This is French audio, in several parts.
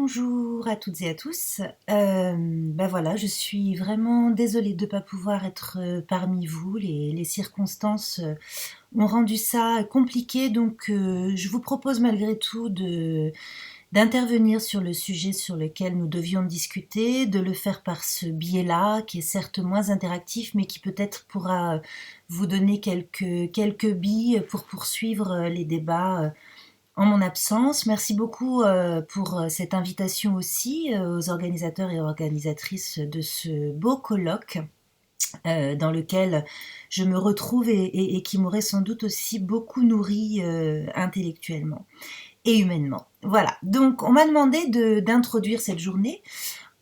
Bonjour à toutes et à tous. Voilà, je suis vraiment désolée de ne pas pouvoir être parmi vous. Les circonstances ont rendu ça compliqué, donc je vous propose malgré tout d'intervenir sur le sujet sur lequel nous devions discuter, de le faire par ce biais-là, qui est certes moins interactif, mais qui peut-être pourra vous donner quelques billes pour poursuivre les débats en mon absence. Merci beaucoup pour cette invitation aussi aux organisateurs et organisatrices de ce beau colloque dans lequel je me retrouve et qui m'aurait sans doute aussi beaucoup nourri intellectuellement et humainement. Voilà, donc on m'a demandé d'introduire cette journée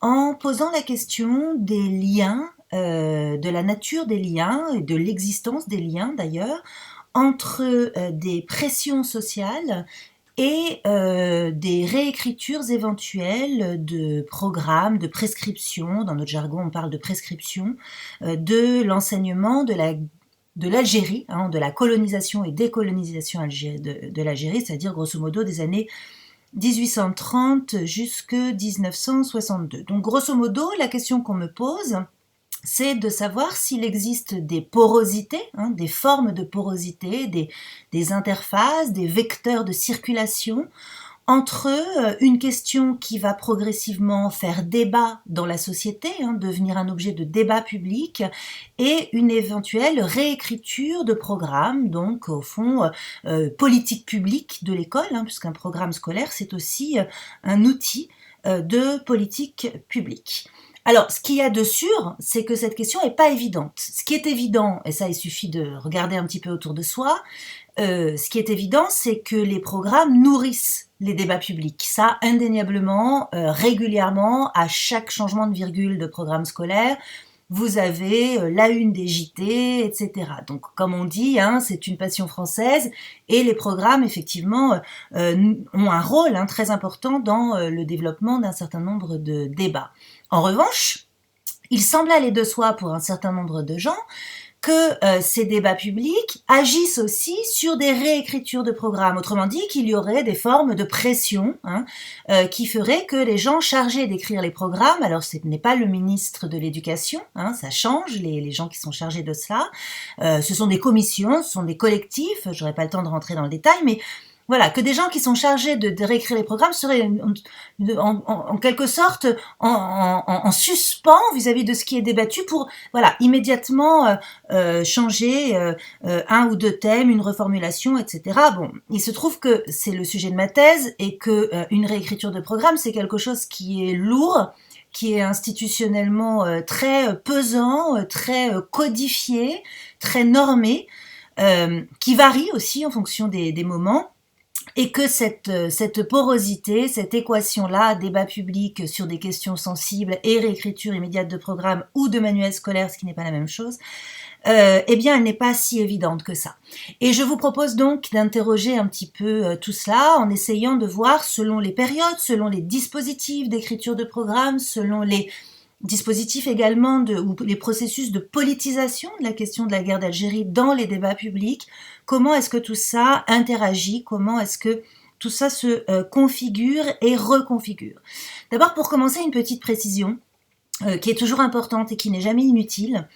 en posant la question des liens, de la nature des liens et de l'existence des liens d'ailleurs, entre des pressions sociales et des réécritures éventuelles de programmes, de prescriptions, dans notre jargon on parle de prescription, de l'enseignement de l'Algérie, de la colonisation et décolonisation de l'Algérie, c'est-à-dire grosso modo des années 1830 jusque 1962. Donc grosso modo, la question qu'on me pose, c'est de savoir s'il existe des porosités, des formes de porosité, des interfaces, des vecteurs de circulation entre une question qui va progressivement faire débat dans la société, devenir un objet de débat public, et une éventuelle réécriture de programme, donc au fond politique publique de l'école, puisqu'un programme scolaire c'est aussi un outil de politique publique. Alors, ce qu'il y a de sûr, c'est que cette question n'est pas évidente. Ce qui est évident, et ça il suffit de regarder un petit peu autour de soi, ce qui est évident, c'est que les programmes nourrissent les débats publics. Ça, indéniablement, régulièrement, à chaque changement de virgule de programme scolaire, vous avez la une des JT, etc. Donc, comme on dit, c'est une passion française, et les programmes, effectivement, ont un rôle très important dans le développement d'un certain nombre de débats. En revanche, il semble aller de soi pour un certain nombre de gens que ces débats publics agissent aussi sur des réécritures de programmes. Autrement dit, qu'il y aurait des formes de pression qui feraient que les gens chargés d'écrire les programmes, alors ce n'est pas le ministre de l'Éducation, ça change, les gens qui sont chargés de cela, ce sont des commissions, ce sont des collectifs, j'aurais pas le temps de rentrer dans le détail, mais voilà, que des gens qui sont chargés de réécrire les programmes seraient en quelque sorte en suspens vis-à-vis de ce qui est débattu pour immédiatement changer un ou deux thèmes, une reformulation, etc. Bon, il se trouve que c'est le sujet de ma thèse et que une réécriture de programme c'est quelque chose qui est lourd, qui est institutionnellement très pesant, très codifié, très normé, qui varie aussi en fonction des moments. Et que cette porosité, cette équation-là, débat public sur des questions sensibles et réécriture immédiate de programme ou de manuels scolaires, ce qui n'est pas la même chose, elle n'est pas si évidente que ça. Et je vous propose donc d'interroger un petit peu tout cela en essayant de voir selon les périodes, selon les dispositifs d'écriture de programme, selon les dispositifs également ou les processus de politisation de la question de la guerre d'Algérie dans les débats publics, comment est-ce que tout ça interagit, comment est-ce que tout ça se configure et reconfigure. D'abord, pour commencer, une petite précision qui est toujours importante et qui n'est jamais inutile.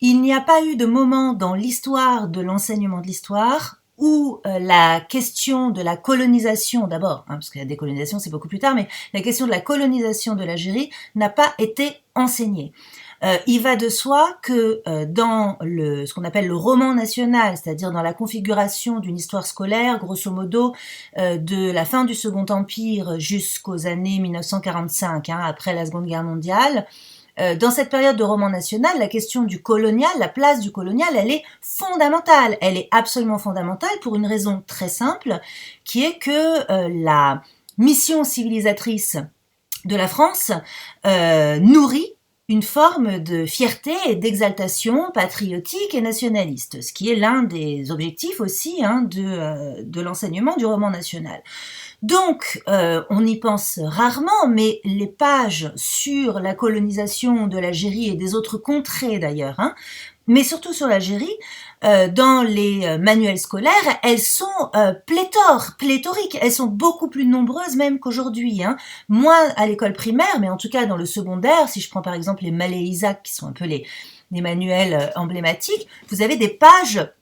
Il n'y a pas eu de moment dans l'histoire de l'enseignement de l'histoire où la question de la colonisation, d'abord, parce que la décolonisation c'est beaucoup plus tard, mais la question de la colonisation de l'Algérie n'a pas été enseignée. Il va de soi que dans ce qu'on appelle le roman national, c'est-à-dire dans la configuration d'une histoire scolaire, grosso modo, de la fin du Second Empire jusqu'aux années 1945, après la Seconde Guerre mondiale, dans cette période de roman national, la question du colonial, la place du colonial, elle est fondamentale. Elle est absolument fondamentale pour une raison très simple, qui est que la mission civilisatrice de la France nourrit une forme de fierté et d'exaltation patriotique et nationaliste, ce qui est l'un des objectifs aussi de l'enseignement du roman national. Donc, on y pense rarement, mais les pages sur la colonisation de l'Algérie et des autres contrées d'ailleurs, mais surtout sur l'Algérie, dans les manuels scolaires, elles sont pléthoriques. Elles sont beaucoup plus nombreuses même qu'aujourd'hui. Hein. Moins à l'école primaire, mais en tout cas dans le secondaire, si je prends par exemple les Malais-Isaac, qui sont un peu les manuels emblématiques, vous avez des pages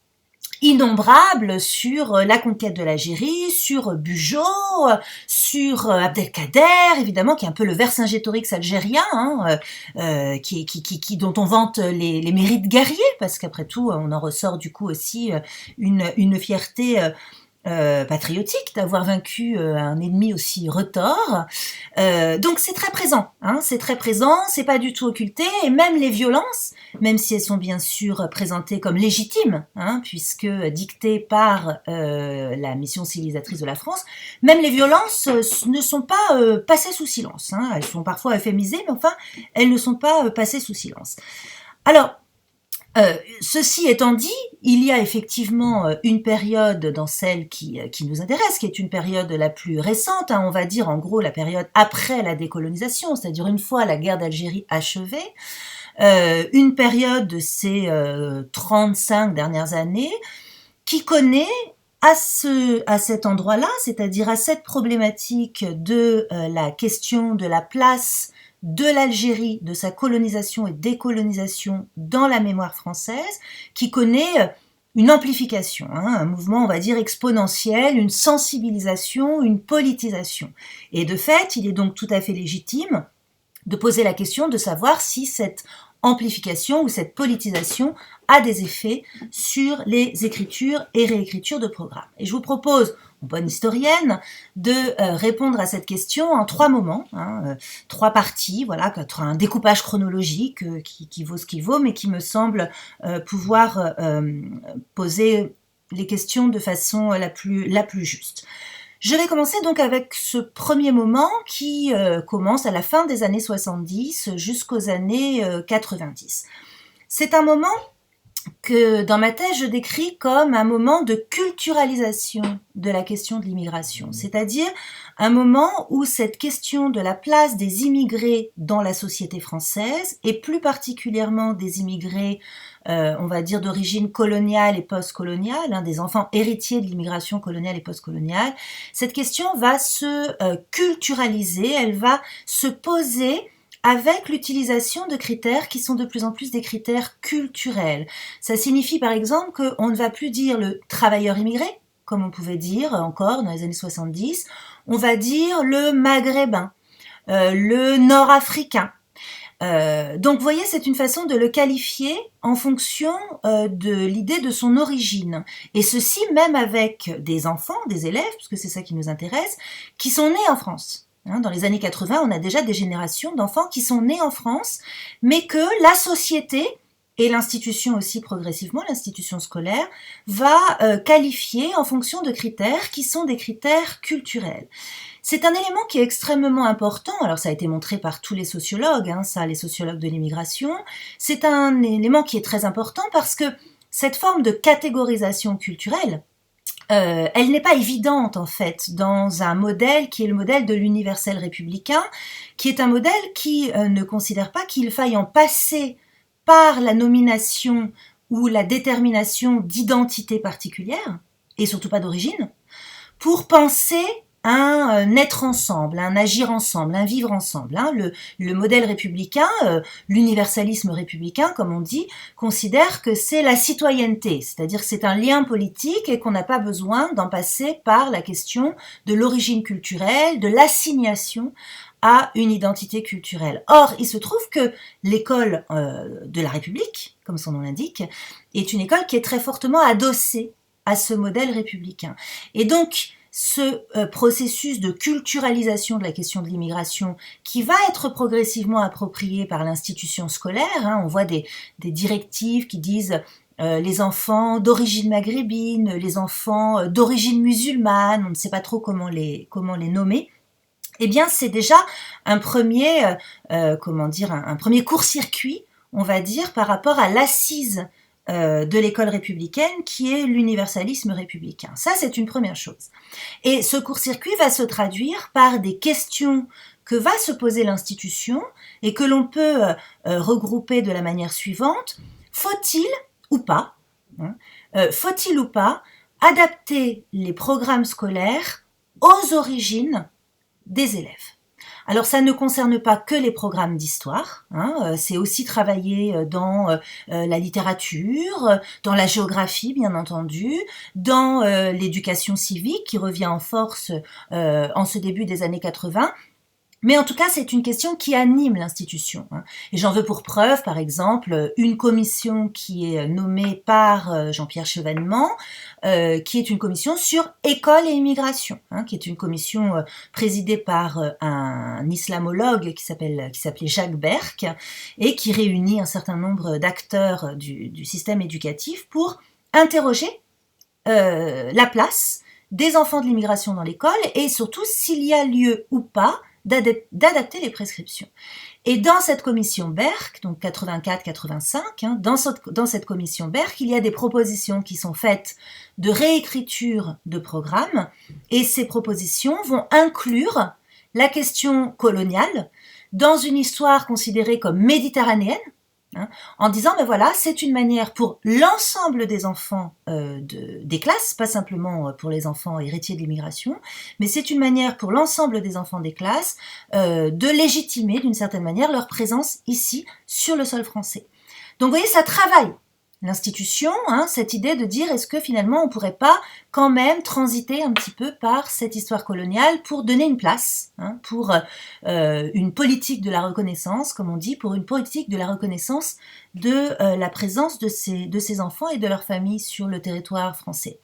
innombrables sur la conquête de l'Algérie, sur Bugeaud, sur Abdelkader, évidemment, qui est un peu le Vercingétorix algérien, hein, dont on vante les mérites guerriers, parce qu'après tout, on en ressort du coup aussi une fierté patriotique d'avoir vaincu un ennemi aussi retors. Donc c'est très présent, hein, c'est pas du tout occulté, et même les violences, même si elles sont bien sûr présentées comme légitimes, hein, puisque dictées par la mission civilisatrice de la France, même les violences ne sont pas passées sous silence. Hein, elles sont parfois euphémisées, mais enfin, elles ne sont pas passées sous silence. Alors, ceci étant dit, il y a effectivement une période dans celle qui nous intéresse, qui est une période la plus récente, hein, on va dire en gros la période après la décolonisation, c'est-à-dire une fois la guerre d'Algérie achevée, une période de ces 35 dernières années qui connaît à cet endroit-là, c'est-à-dire à cette problématique de la question de la place de l'Algérie, de sa colonisation et décolonisation dans la mémoire française, qui connaît une amplification, hein, un mouvement, on va dire, exponentiel, une sensibilisation, une politisation. Et de fait, il est donc tout à fait légitime de poser la question de savoir si cette amplification ou cette politisation a des effets sur les écritures et réécritures de programmes. Et je vous propose, en bonne historienne, de répondre à cette question en 3 moments, hein, 3 parties, voilà, un découpage chronologique qui vaut ce qu'il vaut, mais qui me semble pouvoir poser les questions de façon la plus juste. Je vais commencer donc avec ce premier moment qui commence à la fin des années 70 jusqu'aux années 90. C'est un moment que dans ma thèse je décris comme un moment de culturalisation de la question de l'immigration, c'est-à-dire un moment où cette question de la place des immigrés dans la société française, et plus particulièrement des immigrés on va dire d'origine coloniale et post-coloniale, hein, des enfants héritiers de l'immigration coloniale et post-coloniale, cette question va se culturaliser, elle va se poser avec l'utilisation de critères qui sont de plus en plus des critères culturels. Ça signifie par exemple qu'on ne va plus dire le travailleur immigré, comme on pouvait dire encore dans les années 70, on va dire le maghrébin, le nord-africain. Donc vous voyez, c'est une façon de le qualifier en fonction de l'idée de son origine. Et ceci même avec des enfants, des élèves, puisque c'est ça qui nous intéresse, qui sont nés en France. Dans les années 80, on a déjà des générations d'enfants qui sont nés en France, mais que la société et l'institution aussi progressivement, l'institution scolaire, va qualifier en fonction de critères qui sont des critères culturels. C'est un élément qui est extrêmement important, alors ça a été montré par tous les sociologues, hein, ça, les sociologues de l'immigration, c'est un élément qui est très important parce que cette forme de catégorisation culturelle, elle n'est pas évidente en fait dans un modèle qui est le modèle de l'universel républicain, qui est un modèle qui ne considère pas qu'il faille en passer par la nomination ou la détermination d'identité particulière, et surtout pas d'origine, pour penser un être ensemble, un agir ensemble, un vivre ensemble. Hein. Le modèle républicain, l'universalisme républicain, comme on dit, considère que c'est la citoyenneté, c'est-à-dire que c'est un lien politique et qu'on n'a pas besoin d'en passer par la question de l'origine culturelle, de l'assignation à une identité culturelle. Or, il se trouve que l'école de la République, comme son nom l'indique, est une école qui est très fortement adossée à ce modèle républicain. Et donc, ce processus de culturalisation de la question de l'immigration qui va être progressivement approprié par l'institution scolaire, hein, on voit des directives qui disent les enfants d'origine maghrébine, les enfants d'origine musulmane, on ne sait pas trop comment les nommer, eh bien c'est déjà un premier, un premier court-circuit, on va dire, par rapport à l'assise de l'école républicaine qui est l'universalisme républicain. Ça, c'est une première chose. Et ce court-circuit va se traduire par des questions que va se poser l'institution et que l'on peut regrouper de la manière suivante. Faut-il ou pas hein. Faut-il ou pas adapter les programmes scolaires aux origines des élèves? Alors ça ne concerne pas que les programmes d'histoire, hein, c'est aussi travailler dans la littérature, dans la géographie bien entendu, dans l'éducation civique qui revient en force en ce début des années 80. Mais en tout cas, c'est une question qui anime l'institution, hein. Et j'en veux pour preuve, par exemple, une commission qui est nommée par Jean-Pierre Chevènement, qui est une commission sur école et immigration, hein, qui est une commission présidée par un islamologue qui s'appelait Jacques Berck, et qui réunit un certain nombre d'acteurs du système éducatif pour interroger la place des enfants de l'immigration dans l'école, et surtout s'il y a lieu ou pas d'adapter les prescriptions. Et dans cette commission Berck, donc 84-85, hein, dans cette commission Berck, il y a des propositions qui sont faites de réécriture de programmes, et ces propositions vont inclure la question coloniale dans une histoire considérée comme méditerranéenne, hein, en disant ben voilà, c'est une manière pour l'ensemble des enfants des classes, pas simplement pour les enfants héritiers de l'immigration, mais c'est une manière pour l'ensemble des enfants des classes de légitimer d'une certaine manière leur présence ici sur le sol français. Donc vous voyez, ça travaille l'institution, hein, cette idée de dire est-ce que finalement on pourrait pas quand même transiter un petit peu par cette histoire coloniale pour donner une place, hein, pour une politique de la reconnaissance, comme on dit, pour une politique de la reconnaissance de la présence de ces enfants et de leurs familles sur le territoire français.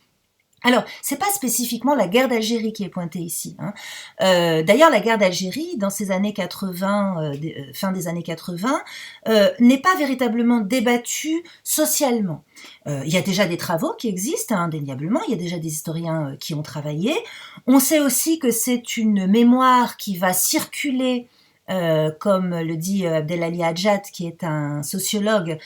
Alors, c'est pas spécifiquement la guerre d'Algérie qui est pointée ici, hein. D'ailleurs, la guerre d'Algérie, dans ces années 80, fin des années 80, n'est pas véritablement débattue socialement. Il y a déjà des travaux qui existent, hein, indéniablement, il y a déjà des historiens qui ont travaillé. On sait aussi que c'est une mémoire qui va circuler comme le dit Abdelali Hadjat, qui est un sociologue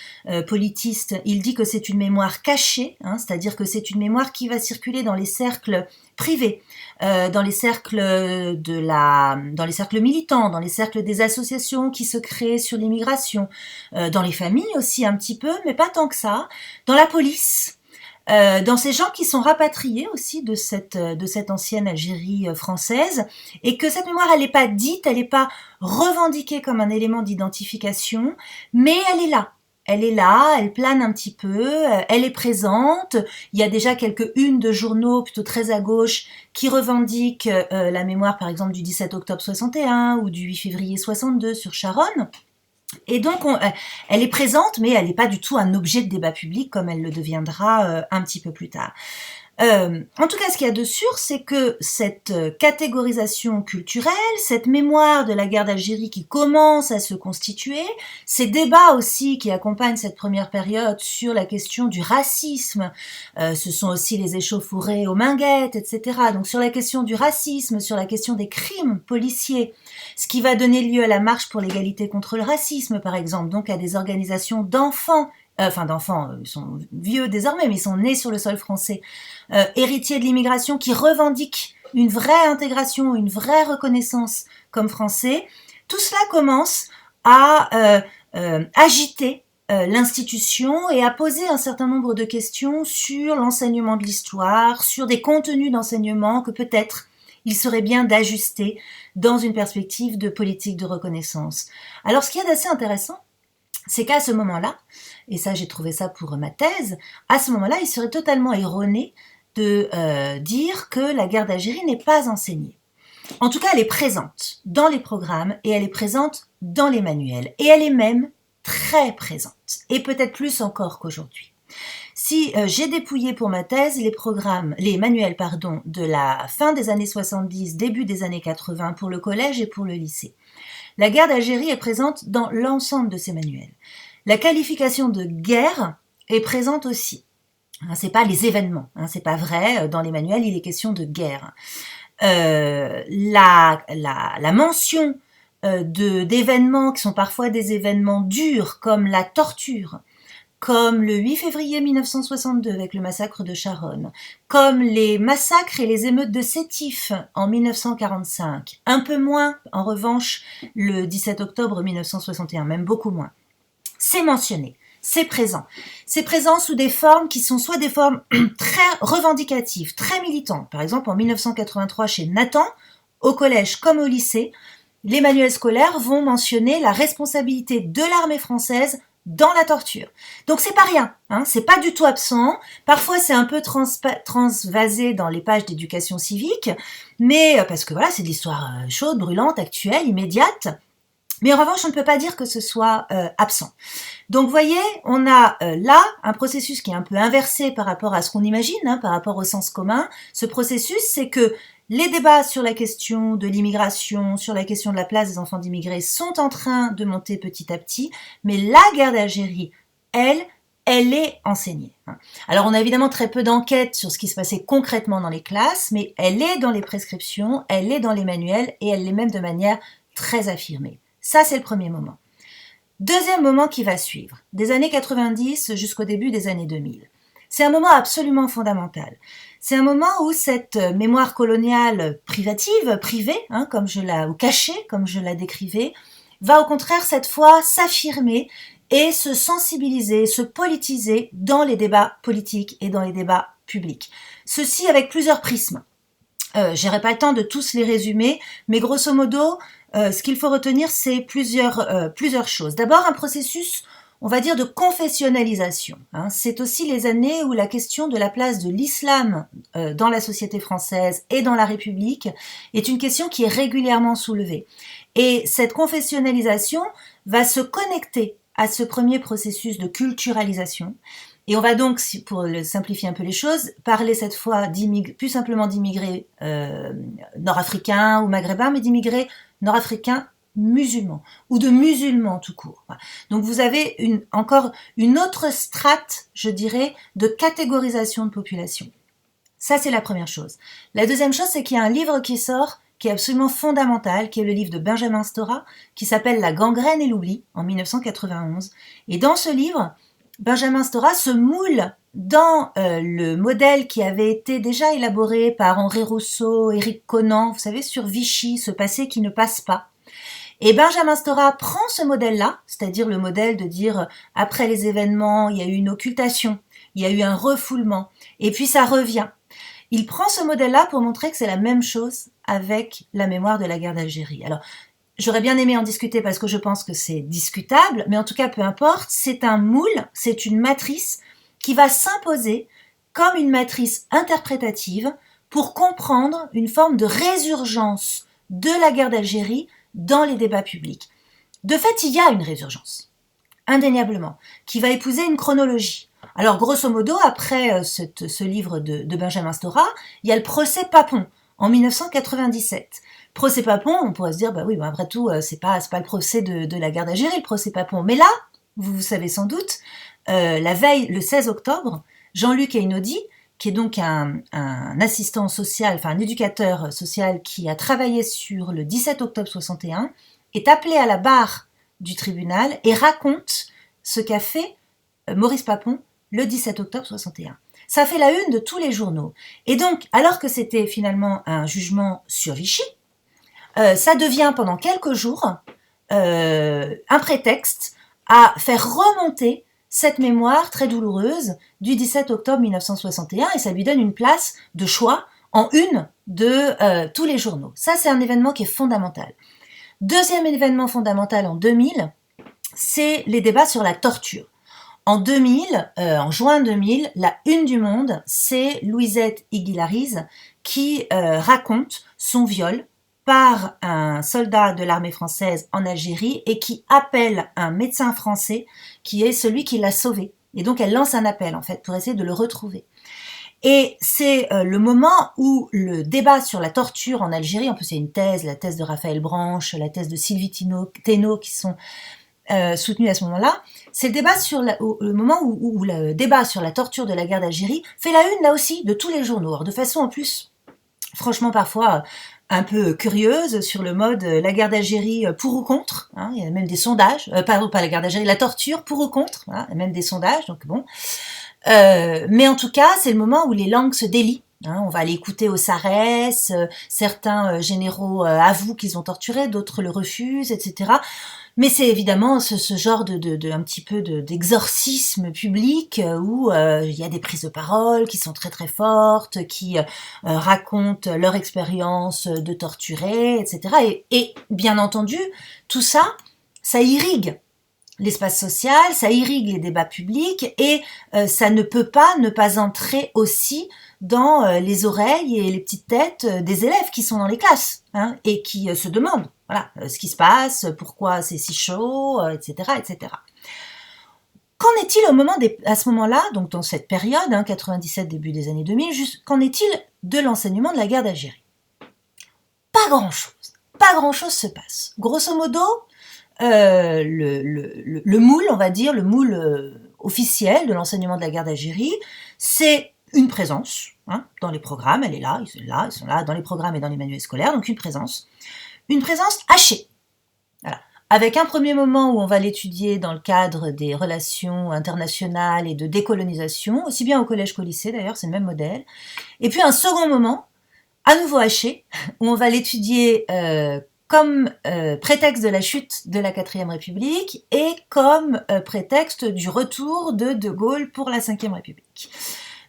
politiste. Il dit que c'est une mémoire cachée, hein, c'est-à-dire que c'est une mémoire qui va circuler dans les cercles privés, dans les cercles dans les cercles militants, dans les cercles des associations qui se créent sur l'immigration, dans les familles aussi un petit peu, mais pas tant que ça, dans la police. Dans ces gens qui sont rapatriés aussi de cette ancienne Algérie française, et que cette mémoire, elle n'est pas dite, elle n'est pas revendiquée comme un élément d'identification, mais elle est là. Elle est là, elle plane un petit peu, elle est présente. Il y a déjà quelques unes de journaux, plutôt très à gauche, qui revendiquent la mémoire, par exemple, du 17 octobre 61 ou du 8 février 62 sur Charonne. Et donc, elle est présente, mais elle n'est pas du tout un objet de débat public comme elle le deviendra un petit peu plus tard. En tout cas, ce qu'il y a de sûr, c'est que cette catégorisation culturelle, cette mémoire de la guerre d'Algérie qui commence à se constituer, ces débats aussi qui accompagnent cette première période sur la question du racisme, ce sont aussi les échauffourées aux Minguettes, etc. Donc sur la question du racisme, sur la question des crimes policiers, ce qui va donner lieu à la marche pour l'égalité contre le racisme, par exemple, donc à des organisations d'enfants, ils sont vieux désormais, mais ils sont nés sur le sol français, héritiers de l'immigration qui revendiquent une vraie intégration, une vraie reconnaissance comme français. Tout cela commence à agiter l'institution et à poser un certain nombre de questions sur l'enseignement de l'histoire, sur des contenus d'enseignement que peut-être il serait bien d'ajuster dans une perspective de politique de reconnaissance. Alors ce qu'il y a d'assez intéressant, c'est qu'à ce moment-là, et ça j'ai trouvé ça pour ma thèse, à ce moment-là il serait totalement erroné de dire que la guerre d'Algérie n'est pas enseignée. En tout cas, elle est présente dans les programmes et elle est présente dans les manuels. Et elle est même très présente, et peut-être plus encore qu'aujourd'hui. Si j'ai dépouillé pour ma thèse les manuels de la fin des années 70, début des années 80 pour le collège et pour le lycée. La guerre d'Algérie est présente dans l'ensemble de ces manuels. La qualification de guerre est présente aussi. C'est pas les événements, c'est pas vrai. Dans les manuels, il est question de guerre. La mention d'événements qui sont parfois des événements durs, comme la torture, comme le 8 février 1962 avec le massacre de Charonne, comme les massacres et les émeutes de Sétif en 1945, un peu moins en revanche le 17 octobre 1961, même beaucoup moins. C'est mentionné. c'est présent. C'est présent sous des formes qui sont soit des formes très revendicatives, très militantes. Par exemple, en 1983, chez Nathan, au collège comme au lycée, les manuels scolaires vont mentionner la responsabilité de l'armée française dans la torture. Donc c'est pas rien, hein, c'est pas du tout absent. Parfois c'est un peu transvasé dans les pages d'éducation civique, mais parce que voilà, c'est de l'histoire chaude, brûlante, actuelle, immédiate. Mais en revanche, on ne peut pas dire que ce soit absent. Donc, vous voyez, on a là un processus qui est un peu inversé par rapport à ce qu'on imagine, hein, par rapport au sens commun. Ce processus, c'est que les débats sur la question de l'immigration, sur la question de la place des enfants d'immigrés sont en train de monter petit à petit, mais la guerre d'Algérie, elle est enseignée. Alors, on a évidemment très peu d'enquêtes sur ce qui se passait concrètement dans les classes, mais elle est dans les prescriptions, elle est dans les manuels, et elle l'est même de manière très affirmée. Ça, c'est le premier moment. Deuxième moment qui va suivre, des années 90 jusqu'au début des années 2000. C'est un moment absolument fondamental. C'est un moment où cette mémoire coloniale privative, privée, hein, ou cachée, comme je la décrivais, va au contraire cette fois s'affirmer et se sensibiliser, se politiser dans les débats politiques et dans les débats publics. Ceci avec plusieurs prismes. J'aurai pas le temps de tous les résumer, mais grosso modo, ce qu'il faut retenir, c'est plusieurs choses. D'abord, un processus, on va dire, de confessionnalisation. Hein. C'est aussi les années où la question de la place de l'islam dans la société française et dans la République est une question qui est régulièrement soulevée. Et cette confessionnalisation va se connecter à ce premier processus de culturalisation. Et on va donc, pour simplifier un peu les choses, parler cette fois plus simplement d'immigrés nord-africains ou maghrébins, mais d'immigrés nord-africains musulmans, ou de musulmans tout court. Donc vous avez encore une autre strate, je dirais, de catégorisation de population. Ça, c'est la première chose. La deuxième chose, c'est qu'il y a un livre qui sort, qui est absolument fondamental, qui est le livre de Benjamin Stora, qui s'appelle La gangrène et l'oubli, en 1991. Et dans ce livre, Benjamin Stora se moule dans le modèle qui avait été déjà élaboré par Henri Rousseau, Éric Conan, vous savez, sur Vichy, ce passé qui ne passe pas. Et Benjamin Stora prend ce modèle-là, c'est-à-dire le modèle de dire après les événements, il y a eu une occultation, il y a eu un refoulement, et puis ça revient. Il prend ce modèle-là pour montrer que c'est la même chose avec la mémoire de la guerre d'Algérie. Alors, j'aurais bien aimé en discuter parce que je pense que c'est discutable, mais en tout cas, peu importe, c'est un moule, c'est une matrice qui va s'imposer comme une matrice interprétative pour comprendre une forme de résurgence de la guerre d'Algérie dans les débats publics. De fait, il y a une résurgence, indéniablement, qui va épouser une chronologie. Alors, grosso modo, après ce livre de Benjamin Stora, il y a le procès Papon, en 1997. Procès Papon, on pourrait se dire, bah oui, bah après tout, c'est pas le procès de la guerre d'Algérie, le procès Papon. Mais là, vous savez sans doute, la veille, le 16 octobre, Jean-Luc Einaudi, qui est donc un assistant social, enfin un éducateur social qui a travaillé sur le 17 octobre 61, est appelé à la barre du tribunal et raconte ce qu'a fait Maurice Papon le 17 octobre 61. Ça fait la une de tous les journaux. Et donc, alors que c'était finalement un jugement sur Vichy, ça devient pendant quelques jours un prétexte à faire remonter cette mémoire très douloureuse du 17 octobre 1961 et ça lui donne une place de choix en une de tous les journaux. Ça, c'est un événement qui est fondamental. Deuxième événement fondamental en 2000, c'est les débats sur la torture. En 2000, en juin 2000, la une du Monde, c'est Louisette Iguilariz qui raconte son viol par un soldat de l'armée française en Algérie et qui appelle un médecin français qui est celui qui l'a sauvé. Et donc elle lance un appel en fait pour essayer de le retrouver. Et c'est le moment où le débat sur la torture en Algérie, en plus il y a une thèse, la thèse de Raphaël Branche, la thèse de Sylvie Thénault qui sont soutenues à ce moment-là, c'est le débat sur le moment où le débat sur la torture de la guerre d'Algérie fait la une là aussi de tous les journaux. Alors, de façon en plus, franchement parfois un peu curieuse sur le mode la guerre d'Algérie pour ou contre, hein, il y a même des sondages, pas la guerre d'Algérie, la torture pour ou contre, hein, il y a même des sondages, donc bon. Mais en tout cas, c'est le moment où les langues se délient Hein, on va aller écouter au SARES, certains généraux avouent qu'ils ont torturé, d'autres le refusent, etc. Mais c'est évidemment ce genre un petit peu d'exorcisme public où il y a des prises de parole qui sont très très fortes, qui racontent leur expérience de torturés, etc. Et bien entendu, tout ça, ça irrigue l'espace social, ça irrigue les débats publics et ça ne peut pas ne pas entrer aussi dans les oreilles et les petites têtes des élèves qui sont dans les classes hein, et qui se demandent voilà, ce qui se passe, pourquoi c'est si chaud, etc., etc. Qu'en est-il à ce moment-là, donc dans cette période, hein, 97, début des années 2000, qu'en est-il de l'enseignement de la guerre d'Algérie? Pas grand-chose se passe. Grosso modo, le moule, on va dire, le moule officiel de l'enseignement de la guerre d'Algérie, c'est une présence hein, dans les programmes, elle est là, ils sont là, dans les programmes et dans les manuels scolaires, donc une présence hachée. Voilà. Avec un premier moment où on va l'étudier dans le cadre des relations internationales et de décolonisation, aussi bien au collège qu'au lycée d'ailleurs, c'est le même modèle. Et puis un second moment, à nouveau haché, où on va l'étudier comme prétexte de la chute de la 4e République et comme prétexte du retour de De Gaulle pour la 5e République.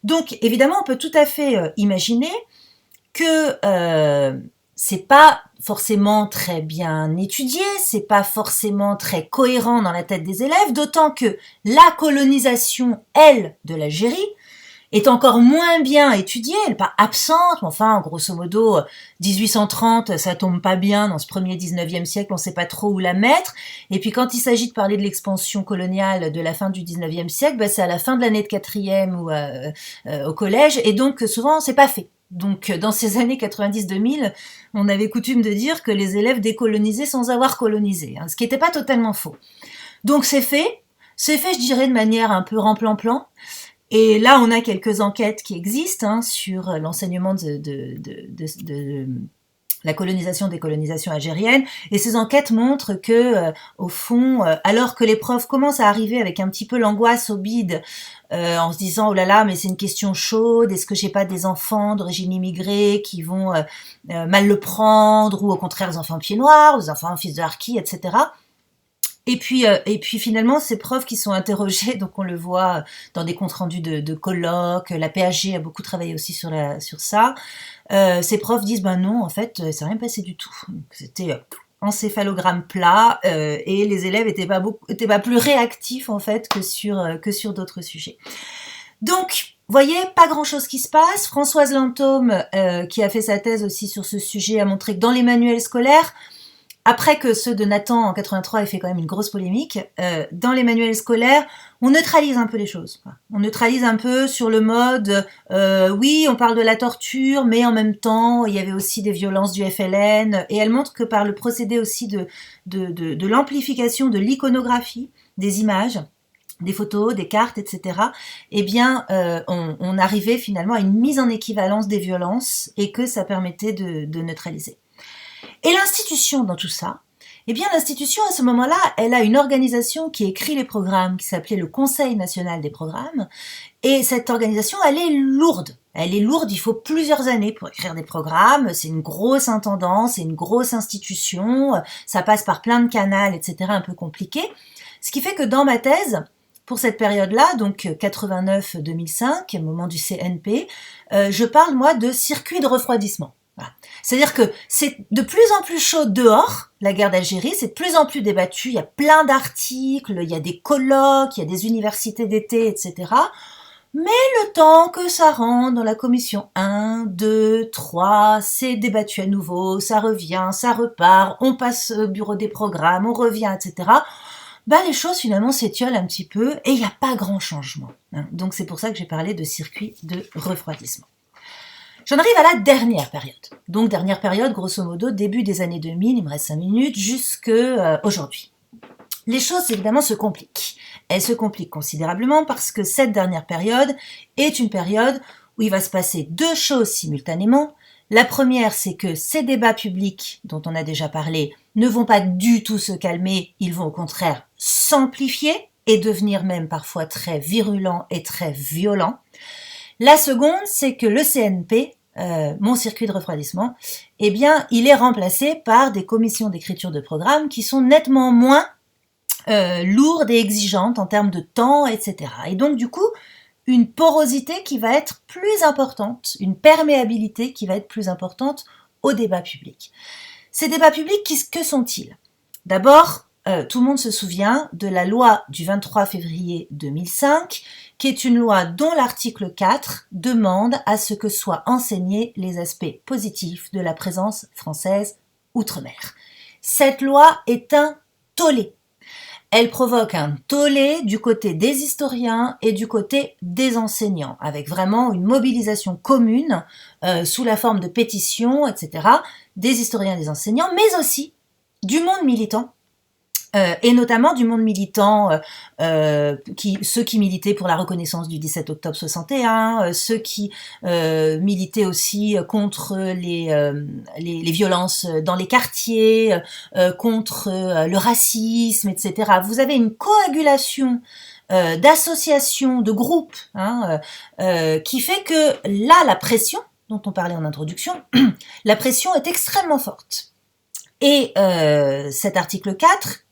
Donc évidemment, on peut tout à fait imaginer que c'est pas forcément très bien étudié, c'est pas forcément très cohérent dans la tête des élèves, d'autant que la colonisation, elle, de l'Algérie, est encore moins bien étudiée, elle n'est pas absente, mais enfin, grosso modo, 1830, ça tombe pas bien dans ce premier 19e siècle, on sait pas trop où la mettre, et puis quand il s'agit de parler de l'expansion coloniale de la fin du 19e siècle, bah, c'est à la fin de l'année de 4e ou au collège, et donc souvent, c'est pas fait. Donc, dans ces années 90-2000, on avait coutume de dire que les élèves décolonisaient sans avoir colonisé, hein, ce qui n'était pas totalement faux. Donc, c'est fait, je dirais, de manière un peu remplan-plan. Et là, on a quelques enquêtes qui existent hein, sur l'enseignement de la colonisation, décolonisation algérienne. Et ces enquêtes montrent que, au fond, alors que les profs commencent à arriver avec un petit peu l'angoisse au bide, en se disant oh là là, mais c'est une question chaude. Est-ce que j'ai pas des enfants d'origine immigrée qui vont mal le prendre, ou au contraire des enfants pieds noirs, ou des enfants fils de harkis, etc. Et puis finalement, ces profs qui sont interrogés, donc on le voit dans des comptes rendus de colloques, la PHG a beaucoup travaillé aussi sur ça. Ces profs disent ben non, en fait, ça n'a rien passé du tout. C'était encéphalogramme plat et les élèves étaient pas plus réactifs en fait que sur d'autres sujets. Donc, voyez, pas grand-chose qui se passe. Françoise Lantôme, qui a fait sa thèse aussi sur ce sujet, a montré que dans les manuels scolaires, après que ceux de Nathan en 83 aient fait quand même une grosse polémique, dans les manuels scolaires, on neutralise un peu les choses. On neutralise un peu sur le mode, oui, on parle de la torture, mais en même temps, il y avait aussi des violences du FLN, et elle montre que par le procédé aussi de l'amplification de l'iconographie des images, des photos, des cartes, etc., eh bien, on arrivait finalement à une mise en équivalence des violences, et que ça permettait de neutraliser. Et l'institution dans tout ça, eh bien l'institution à ce moment-là, elle a une organisation qui écrit les programmes, qui s'appelait le Conseil national des programmes, et cette organisation, elle est lourde. Elle est lourde, il faut plusieurs années pour écrire des programmes, c'est une grosse intendance, c'est une grosse institution, ça passe par plein de canaux, etc., un peu compliqué. Ce qui fait que dans ma thèse, pour cette période-là, donc 89-2005, moment du CNP, je parle moi de circuit de refroidissement. Voilà. C'est-à-dire que c'est de plus en plus chaud dehors, la guerre d'Algérie, c'est de plus en plus débattu, il y a plein d'articles, il y a des colloques, il y a des universités d'été, etc. Mais le temps que ça rentre dans la commission 1, 2, 3, c'est débattu à nouveau, ça revient, ça repart, on passe au bureau des programmes, on revient, etc. Ben, les choses finalement s'étiolent un petit peu et il n'y a pas grand changement. Donc c'est pour ça que j'ai parlé de circuit de refroidissement. J'en arrive à la dernière période. Donc dernière période, grosso modo, début des années 2000, il me reste 5 minutes, jusqu'à aujourd'hui. Les choses, évidemment, se compliquent. Elles se compliquent considérablement parce que cette dernière période est une période où il va se passer deux choses simultanément. La première, c'est que ces débats publics dont on a déjà parlé ne vont pas du tout se calmer, ils vont au contraire s'amplifier et devenir même parfois très virulents et très violents. La seconde, c'est que le CNP, mon circuit de refroidissement, eh bien, il est remplacé par des commissions d'écriture de programme qui sont nettement moins lourdes et exigeantes en termes de temps, etc. Et donc, du coup, une porosité qui va être plus importante, une perméabilité qui va être plus importante au débat public. Ces débats publics, que sont-ils ? D'abord, tout le monde se souvient de la loi du 23 février 2005, qui est une loi dont l'article 4 demande à ce que soient enseignés les aspects positifs de la présence française outre-mer. Cette loi est un tollé. Elle provoque un tollé du côté des historiens et du côté des enseignants, avec vraiment une mobilisation commune sous la forme de pétitions, etc., des historiens et des enseignants, mais aussi du monde militant, et notamment du monde militant, ceux qui militaient pour la reconnaissance du 17 octobre 61, ceux qui militaient aussi contre les violences dans les quartiers, contre le racisme, etc. Vous avez une coagulation d'associations, de groupes, qui fait que là, la pression, dont on parlait en introduction, la pression est extrêmement forte. Et cet article 4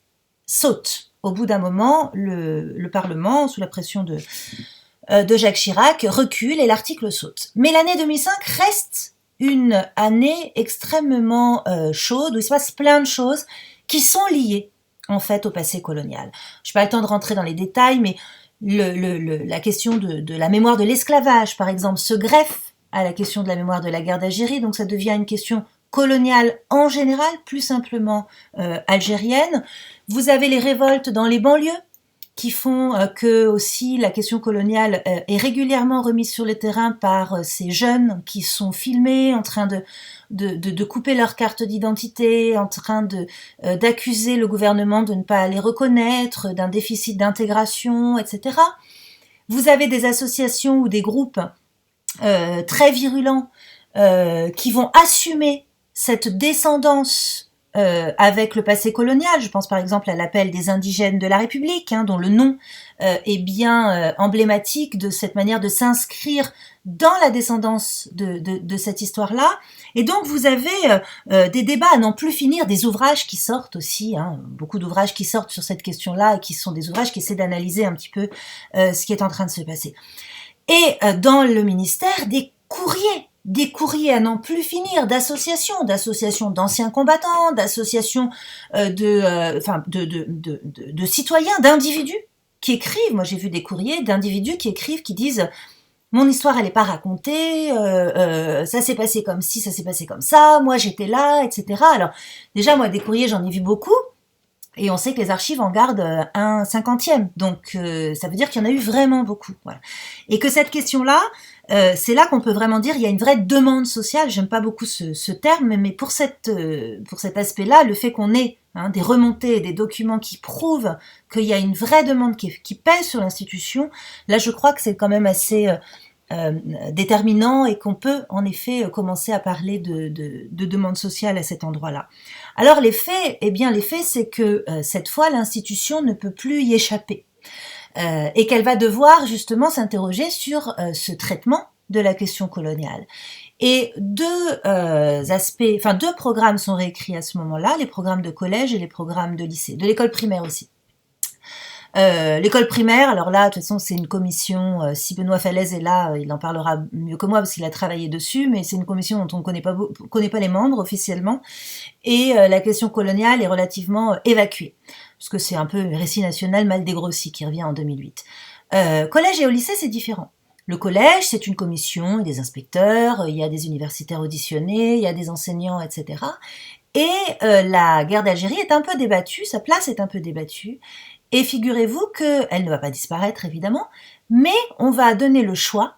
saute. Au bout d'un moment, le Parlement, sous la pression de Jacques Chirac, recule et l'article saute. Mais l'année 2005 reste une année extrêmement chaude, où il se passe plein de choses qui sont liées, en fait, au passé colonial. Je n'ai pas le temps de rentrer dans les détails, mais la question de la mémoire de l'esclavage, par exemple, se greffe à la question de la mémoire de la guerre d'Algérie, donc ça devient une question coloniale en général, plus simplement algérienne. Vous avez les révoltes dans les banlieues qui font que aussi la question coloniale est régulièrement remise sur le terrain par ces jeunes qui sont filmés en train de couper leur carte d'identité, en train d'accuser le gouvernement de ne pas les reconnaître, d'un déficit d'intégration, etc. Vous avez des associations ou des groupes très virulents qui vont assumer cette descendance avec le passé colonial. Je pense par exemple à l'appel des indigènes de la République, dont le nom est bien emblématique de cette manière de s'inscrire dans la descendance de cette histoire-là. Et donc vous avez des débats à n'en plus finir, des ouvrages qui sortent aussi, beaucoup d'ouvrages qui sortent sur cette question-là, et qui sont des ouvrages qui essaient d'analyser un petit peu ce qui est en train de se passer. Et dans le ministère, des courriers à n'en plus finir, d'associations d'anciens combattants, d'associations de citoyens, d'individus qui écrivent. Moi, j'ai vu des courriers d'individus qui écrivent, qui disent « Mon histoire, elle n'est pas racontée, ça s'est passé comme ci, ça s'est passé comme ça, moi j'étais là, etc. » Alors, déjà, moi, des courriers, j'en ai vu beaucoup. Et on sait que les archives en gardent un 50e, donc ça veut dire qu'il y en a eu vraiment beaucoup. Voilà. Et que cette question-là, c'est là qu'on peut vraiment dire il y a une vraie demande sociale. J'aime pas beaucoup ce terme, mais pour cet aspect-là, le fait qu'on ait des remontées et des documents qui prouvent qu'il y a une vraie demande qui pèse sur l'institution, là je crois que c'est quand même assez déterminant et qu'on peut en effet commencer à parler de demande sociale à cet endroit-là. Alors les faits, c'est que cette fois l'institution ne peut plus y échapper et qu'elle va devoir justement s'interroger sur ce traitement de la question coloniale. Et deux programmes sont réécrits à ce moment-là, les programmes de collège et les programmes de lycée, de l'école primaire aussi. L'école primaire, alors là, de toute façon, c'est une commission, si Benoît Falaise est là, il en parlera mieux que moi parce qu'il a travaillé dessus, mais c'est une commission dont on ne connaît pas les membres officiellement, et la question coloniale est relativement évacuée, parce que c'est un peu un récit national mal dégrossi qui revient en 2008. Collège et au lycée, c'est différent. Le collège, c'est une commission, il y a des inspecteurs, il y a des universitaires auditionnés, il y a des enseignants, etc. Et la guerre d'Algérie est un peu débattue, sa place est un peu débattue, et figurez-vous qu'elle ne va pas disparaître, évidemment, mais on va donner le choix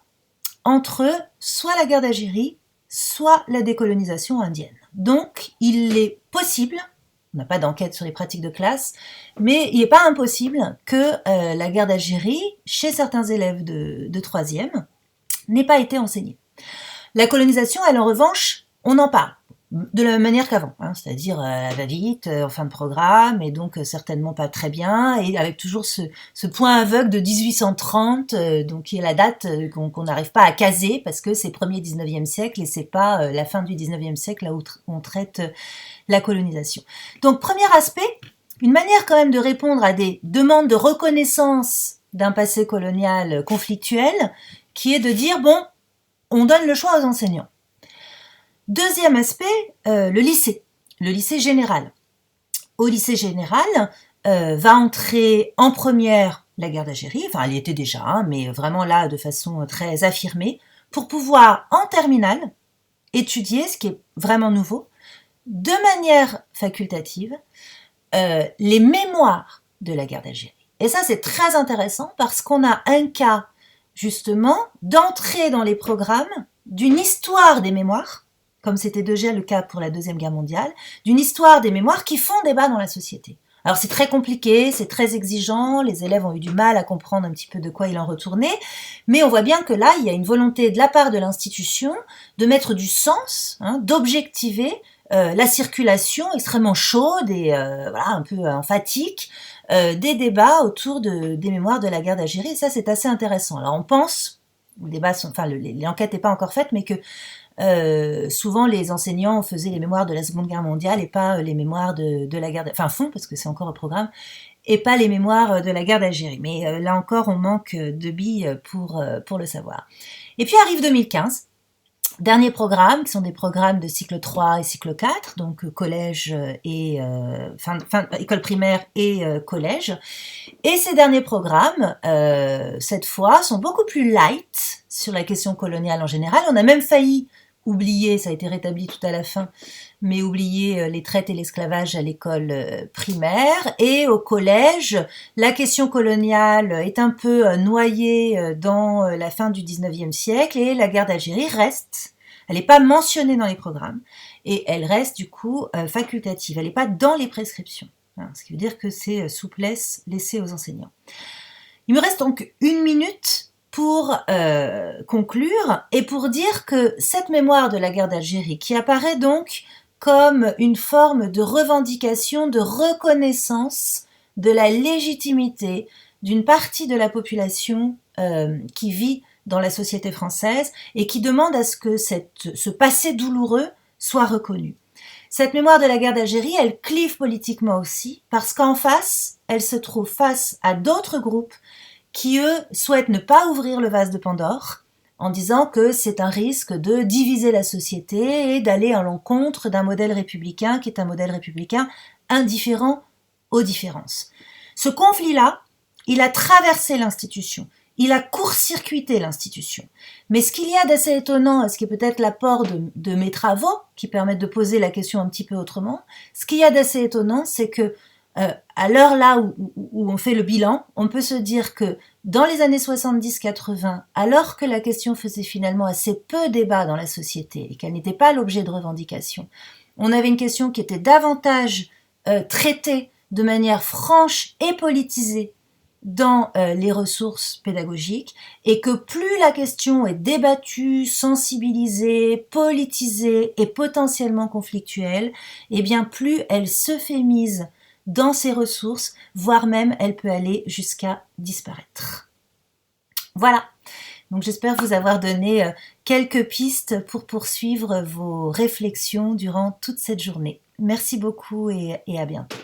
entre soit la guerre d'Algérie, soit la décolonisation indienne. Donc, il est possible, on n'a pas d'enquête sur les pratiques de classe, mais il n'est pas impossible que la guerre d'Algérie, chez certains élèves de 3e, n'ait pas été enseignée. La colonisation, elle, en revanche, on en parle. de la même manière qu'avant, hein, c'est-à-dire elle va vite, en fin de programme, et donc certainement pas très bien, et avec toujours ce point aveugle de 1830, donc qui est la date qu'on n'arrive pas à caser, parce que c'est premier 19e siècle, et c'est pas la fin du 19e siècle, là où on traite la colonisation. Donc premier aspect, une manière quand même de répondre à des demandes de reconnaissance d'un passé colonial conflictuel, qui est de dire, bon, on donne le choix aux enseignants. Deuxième aspect, le lycée général. Au lycée général, va entrer en première la guerre d'Algérie, enfin elle y était déjà, hein, mais vraiment là de façon très affirmée, pour pouvoir en terminale étudier, ce qui est vraiment nouveau, de manière facultative, les mémoires de la guerre d'Algérie. Et ça c'est très intéressant parce qu'on a un cas justement d'entrer dans les programmes d'une histoire des mémoires, comme c'était déjà le cas pour la Deuxième Guerre mondiale, d'une histoire des mémoires qui font débat dans la société. Alors c'est très compliqué, c'est très exigeant, les élèves ont eu du mal à comprendre un petit peu de quoi il en retournait, mais on voit bien que là, il y a une volonté de la part de l'institution de mettre du sens, hein, d'objectiver la circulation extrêmement chaude et voilà, un peu emphatique des débats autour des mémoires de la guerre d'Algérie, et ça c'est assez intéressant. Alors on pense, l'enquête n'est pas encore faite, mais que souvent les enseignants faisaient les mémoires de la Seconde Guerre mondiale et pas les mémoires de la guerre, enfin font parce que c'est encore au programme, et pas les mémoires de la guerre d'Algérie. Mais là encore, on manque de billes pour le savoir. Et puis arrive 2015, dernier programme, qui sont des programmes de cycle 3 et cycle 4, donc collège et école primaire et collège. Et ces derniers programmes, cette fois, sont beaucoup plus light sur la question coloniale en général. On a même failli oublier, ça a été rétabli tout à la fin, mais oublier les traites et l'esclavage à l'école primaire. Et au collège, la question coloniale est un peu noyée dans la fin du 19e siècle, et la guerre d'Algérie reste, elle n'est pas mentionnée dans les programmes, et elle reste du coup facultative, elle n'est pas dans les prescriptions. Ce qui veut dire que c'est souplesse laissée aux enseignants. Il me reste donc 1 minute pour conclure et pour dire que cette mémoire de la guerre d'Algérie, qui apparaît donc comme une forme de revendication, de reconnaissance de la légitimité d'une partie de la population qui vit dans la société française et qui demande à ce que ce passé douloureux soit reconnu. Cette mémoire de la guerre d'Algérie, elle clive politiquement aussi, parce qu'en face, elle se trouve face à d'autres groupes qui, eux, souhaitent ne pas ouvrir le vase de Pandore, en disant que c'est un risque de diviser la société et d'aller à l'encontre d'un modèle républicain qui est un modèle républicain indifférent aux différences. Ce conflit-là, il a traversé l'institution. Il a court-circuité l'institution. Mais ce qu'il y a d'assez étonnant, et ce qui est peut-être l'apport de mes travaux, qui permettent de poser la question un petit peu autrement, ce qu'il y a d'assez étonnant, c'est que à l'heure là où on fait le bilan, on peut se dire que dans les années 70-80, alors que la question faisait finalement assez peu débat dans la société et qu'elle n'était pas l'objet de revendication, on avait une question qui était davantage traitée de manière franche et politisée dans les ressources pédagogiques, et que plus la question est débattue, sensibilisée, politisée et potentiellement conflictuelle, et bien plus elle se fait mise dans ses ressources, voire même elle peut aller jusqu'à disparaître. Voilà, donc j'espère vous avoir donné quelques pistes pour poursuivre vos réflexions durant toute cette journée. Merci beaucoup et à bientôt.